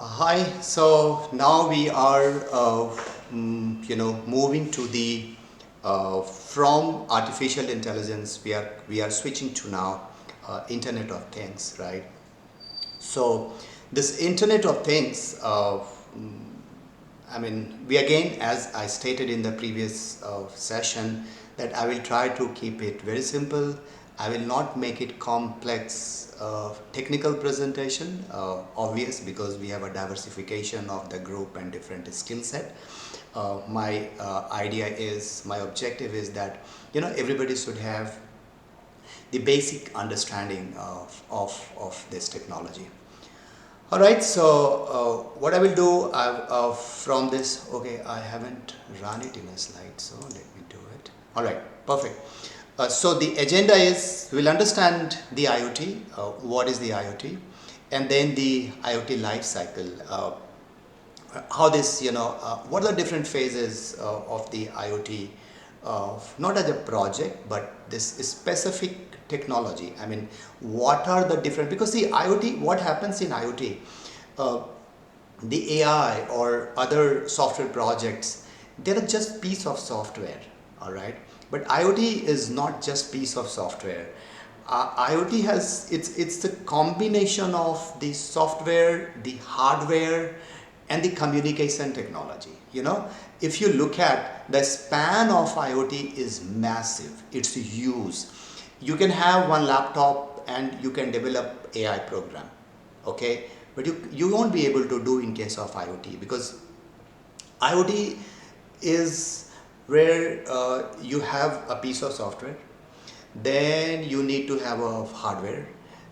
Hi. So now we are, moving to the from artificial intelligence. We are switching to now Internet of Things, right? So this Internet of Things. We again, as I stated in the previous session, that I will try to keep it very simple. I will not make it complex technical presentation, obvious, because we have a diversification of the group and different skill set. My objective is that everybody should have the basic understanding of this technology. All right, so what I will do from this, okay, I haven't run it in a slide, so let me do it. All right, perfect. So the agenda is we'll understand the IoT, what is the IoT, and then the IoT life cycle, how this, what are the different phases of the IoT, not as a project, but this specific technology. What are the different, because the IoT, what happens in IoT, the AI or other software projects, they're just piece of software, all right? But IoT is not just piece of software. IoT has, it's the combination of the software, the hardware, and the communication technology. If you look at the span of IoT is massive, it's huge. You can have one laptop and you can develop AI program, okay? But you won't be able to do in case of IoT, because IoT is where you have a piece of software, then you need to have a hardware,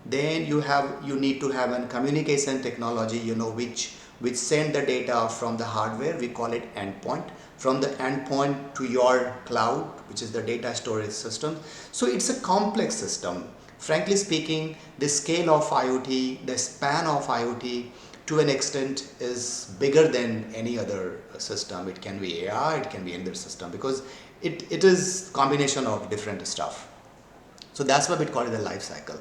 then you need to have a communication technology, which send the data from the hardware, we call it endpoint, from the endpoint to your cloud, which is the data storage system. So it's a complex system. Frankly speaking, the scale of IoT, the span of IoT, to an extent is bigger than any other system. It can be AI, it can be any other system, because it is combination of different stuff. So that's why we call it the life cycle.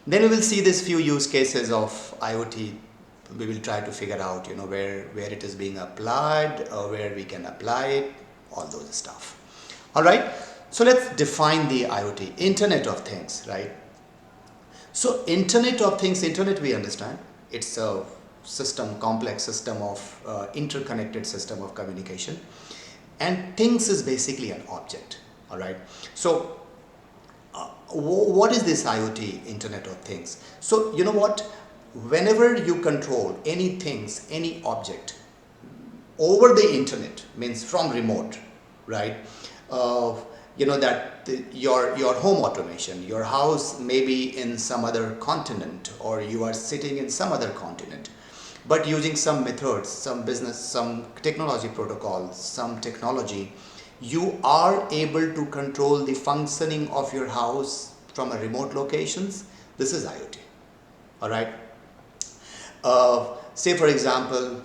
Then we will see these few use cases of IoT. We will try to figure out, where it is being applied, where we can apply it, all those stuff. All right. So let's define the IoT, Internet of Things, right? So Internet of Things, Internet we understand, it's a system, complex system of interconnected system of communication, and things is basically an object. All right. So what is this IoT, Internet of Things? So you know what? Whenever you control any things, any object over the internet, means from remote, right? Your home automation, your house may be in some other continent, or you are sitting in some other continent, but using some methods, some business, some technology protocols, some technology, you are able to control the functioning of your house from a remote locations. This is IoT. All right. Say for example,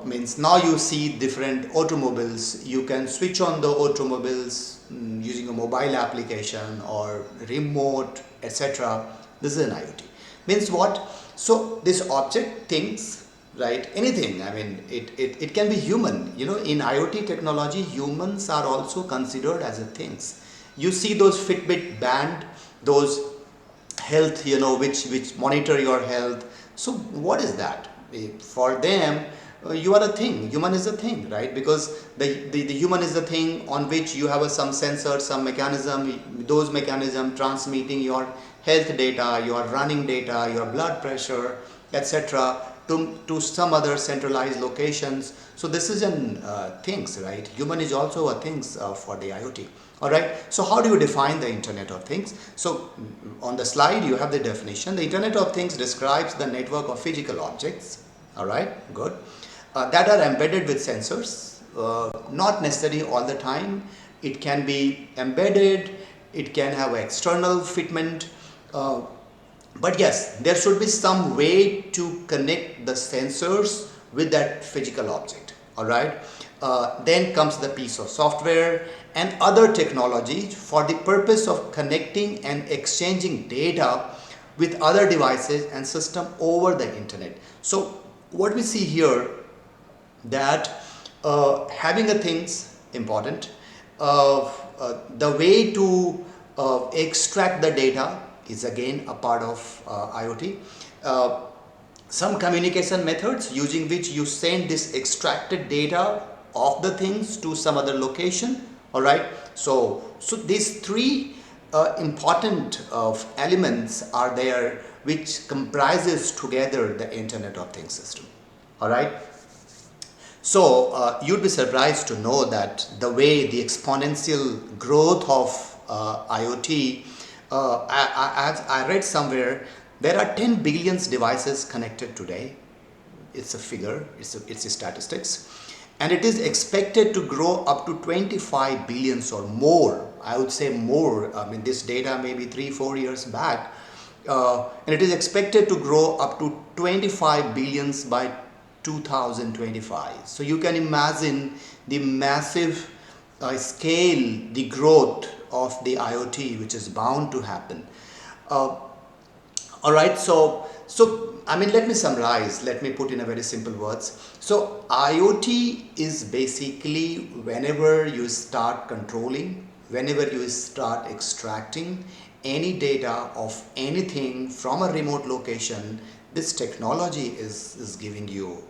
means now you see different automobiles. You can switch on the automobiles using a mobile application or remote, etc. This is an IoT. Means what? So this object thinks, right? Anything. It can be human. In IoT technology, humans are also considered as a things. You see those Fitbit band, those health, which monitor your health. So what is that? For them, you are a thing. Human is a thing, right? Because the human is the thing on which you have some sensor, some mechanism, those mechanism transmitting your health data, your running data, your blood pressure, etc. to some other centralized locations. So this is an things, right? Human is also a things for the IoT. All right. So how do you define the Internet of Things? So on the slide you have the definition. The Internet of Things describes the network of physical objects. All right. Good. That are embedded with sensors. Not necessarily all the time. It can be embedded. It can have external fitment. But yes, there should be some way to connect the sensors with that physical object. All right. Then comes the piece of software and other technologies for the purpose of connecting and exchanging data with other devices and system over the internet. So what we see here, that having a things important, the way to extract the data is again a part of IoT. Some communication methods using which you send this extracted data of the things to some other location. All right, so these three important elements are there, which comprises together the Internet of Things system. All right. So you'd be surprised to know that the way the exponential growth of IoT, I read somewhere there are 10 billion devices connected today. It's a figure, it's a statistics, and it is expected to grow up to 25 billions or more. I would say more. I mean, this data may be 3-4 years back, and it is expected to grow up to 25 billions by 2025. So you can imagine the massive scale, the growth of the IoT, which is bound to happen. All right, so I mean, let me summarize, let me put in a very simple words. So IoT is basically whenever you start controlling, whenever you start extracting any data of anything from a remote location, this technology is giving you,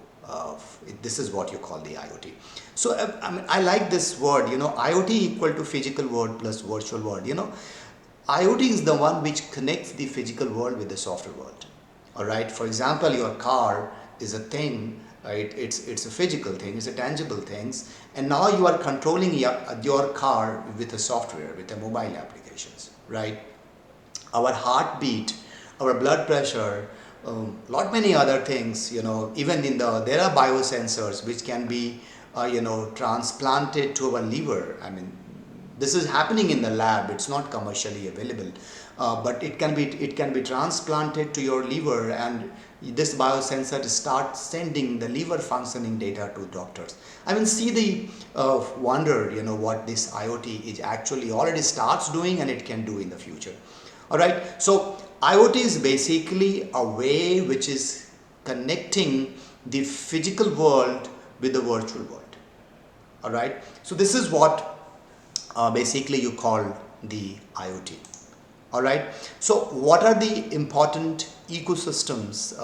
this is what you call the IoT. So I mean, I like this word, you know, IoT equal to physical world plus virtual world. You know, IoT is the one which connects the physical world with the software world. All right. For example, your car is a thing, right? It's a physical thing, it's a tangible things, and now you are controlling your car with a software, with a mobile applications, right? Our heartbeat, our blood pressure, lot many other things, you know, even there are biosensors which can be you know, transplanted to our liver. I mean, this is happening in the lab, it's not commercially available, but it can be transplanted to your liver, and this biosensor starts sending the liver functioning data to doctors. I mean, see the wonder, you know, what this IoT is actually already starts doing and it can do in the future. All right, so IoT is basically a way which is connecting the physical world with the virtual world. All right, so this is what basically you call the IoT. All right, so what are the important ecosystems?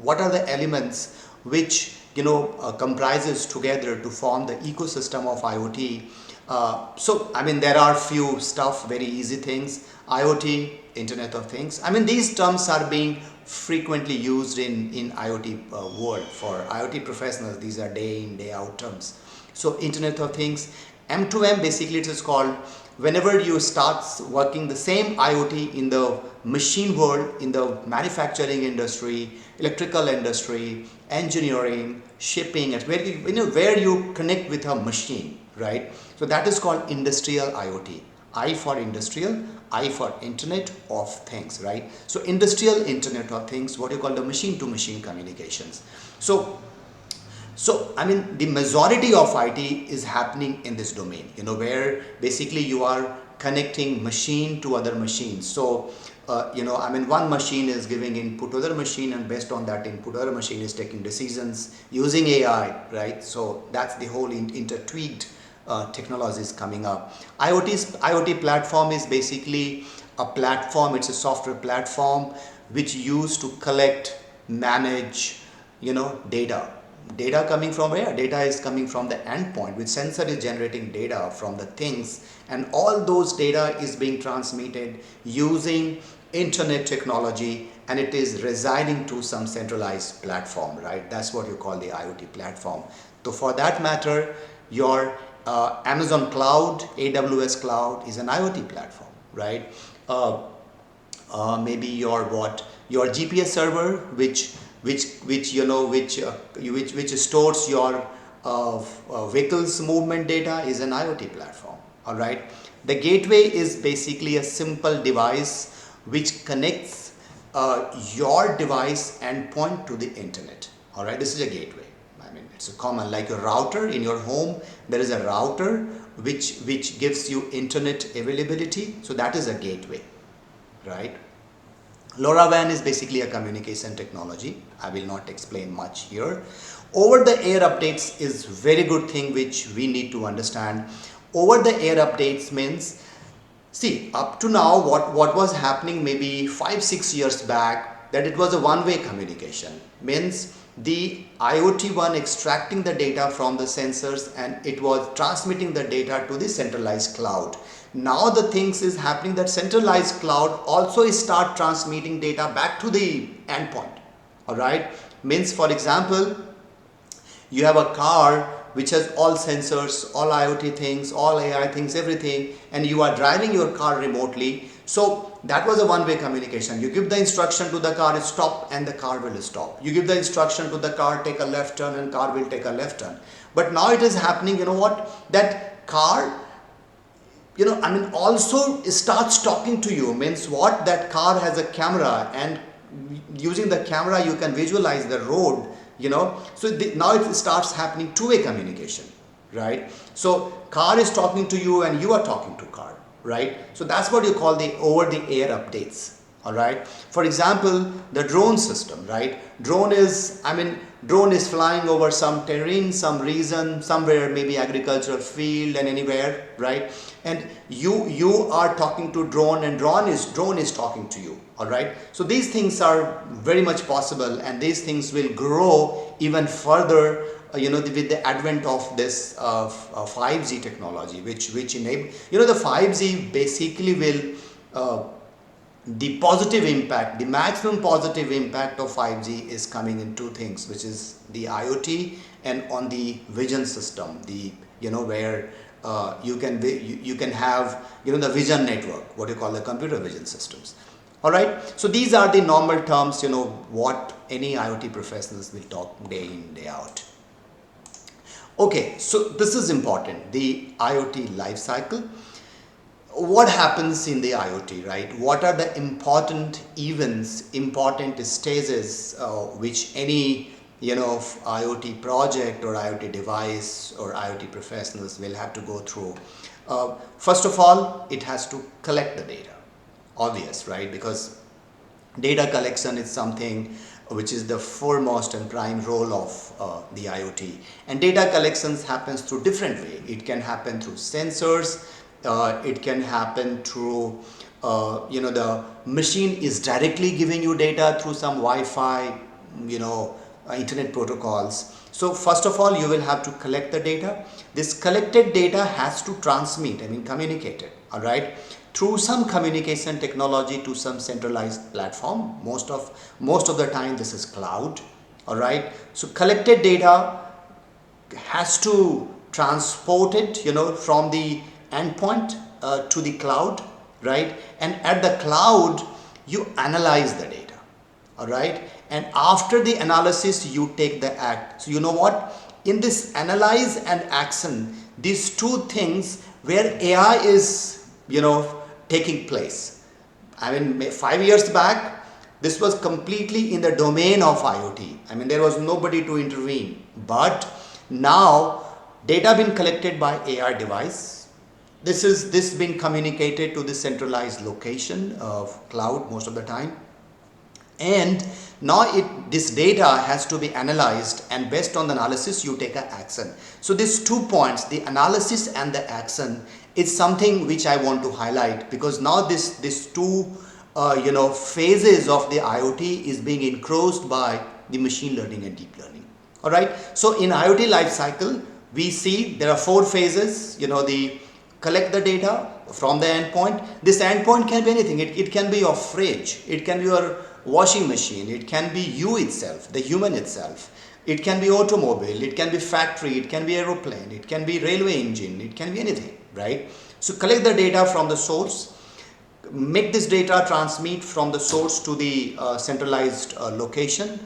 What are the elements which, you know, comprises together to form the ecosystem of IoT? So I mean, there are few stuff, very easy things. IoT, Internet of Things. I mean, these terms are being frequently used in IoT world. For IoT professionals, these are day in, day out terms. So Internet of Things, M2M, basically it is called whenever you start working the same IoT in the machine world, in the manufacturing industry, electrical industry, engineering, shipping, where where you connect with a machine, right? So that is called industrial IoT. I for industrial, I for Internet of Things, right? So industrial Internet of Things, what you call the machine to machine communications. So I mean, the majority of IT is happening in this domain, you know, where basically you are connecting machine to other machines. So you know, I mean, one machine is giving input to other machine, and based on that input, other machine is taking decisions using AI, right? So that's the whole intertwined technologies coming up. IoT platform is basically a platform. It's a software platform which used to collect, manage, you know, data. Data coming from where? Data is coming from the endpoint, which sensor is generating data from the things, and all those data is being transmitted using internet technology, and it is residing to some centralized platform, right? That's what you call the IoT platform. So for that matter, your Amazon Cloud, AWS Cloud is an IoT platform, right? Maybe your GPS server, which stores your vehicles movement data, is an IoT platform. All right. The gateway is basically a simple device which connects your device endpoint to the internet. All right. This is a gateway. I mean, it's a common, like a router in your home. There is a router which gives you internet availability. So that is a gateway, right? LoRaWAN is basically a communication technology. I will not explain much here. Over the air updates is very good thing which we need to understand. Over the air updates means, see, up to now what was happening maybe 5-6 years back, that it was a one-way communication. Means the IoT one extracting the data from the sensors and it was transmitting the data to the centralized cloud. Now the things is happening that centralized cloud also start transmitting data back to the endpoint. Alright, means for example, you have a car which has all sensors, all IoT things, all AI things, everything, and you are driving your car remotely. So that was a one-way communication. You give the instruction to the car, stop, and the car will stop. You give the instruction to the car, take a left turn, and car will take a left turn. But now it is happening, you know what, that car, also starts talking to you. Means what, that car has a camera, and using the camera you can visualize the road, so now it starts happening two-way communication, right? So car is talking to you and you are talking to car, right? So that's what you call the over-the-air updates. All right, for example, the drone system, right? Drone is flying over some terrain, some region, somewhere, maybe agricultural field and anywhere, right? And you are talking to drone and drone is talking to you. All right, so these things are very much possible, and these things will grow even further, with the advent of this 5G technology, which enable, the 5G basically will the positive impact, the maximum positive impact of 5G is coming in two things, which is the IoT and on the vision system, where you can have the vision network, what you call the computer vision systems. All right, so these are the normal terms, what any IoT professionals will talk day in, day out. Okay, so this is important, the IoT life cycle. What happens in the IoT, right? What are the important events, important stages which any IoT project or IoT device or IoT professionals will have to go through? First of all, it has to collect the data. Obvious, right? Because data collection is something which is the foremost and prime role of the IoT. And data collections happens through different way. It can happen through sensors. It can happen through, the machine is directly giving you data through some Wi-Fi, internet protocols. So first of all, you will have to collect the data. This collected data has to transmit, communicate it, all right, through some communication technology to some centralized platform. Most of the time this is cloud, all right. So collected data has to transport it, from the endpoint to the cloud, right? And at the cloud, you analyze the data, all right? And after the analysis, you take the act. So you know what? In this analyze and action, these two things where AI is, taking place. 5 years back, this was completely in the domain of IoT. There was nobody to intervene. But now, data been collected by AI device. This been communicated to the centralized location of cloud most of the time, and now this data has to be analyzed, and based on the analysis you take an action. So these 2 points, the analysis and the action, is something which I want to highlight, because now this two phases of the IoT is being encroached by the machine learning and deep learning. All right. So in IoT life cycle, we see there are 4 phases. The collect the data from the endpoint. This endpoint can be anything. It can be your fridge, it can be your washing machine, it can be you itself, the human itself, it can be automobile, it can be factory, it can be aeroplane, it can be railway engine, it can be anything, right? So collect the data from the source, make this data transmit from the source to the centralized location,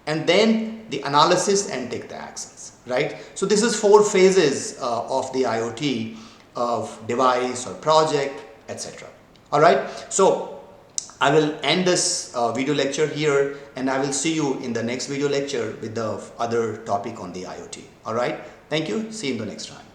and then the analysis and take the actions, right? So this is 4 phases of the IoT, of device or project, etc. All right, so I will end this video lecture here, and I will see you in the next video lecture with the other topic on the IoT. All right, thank you, see you in the next time.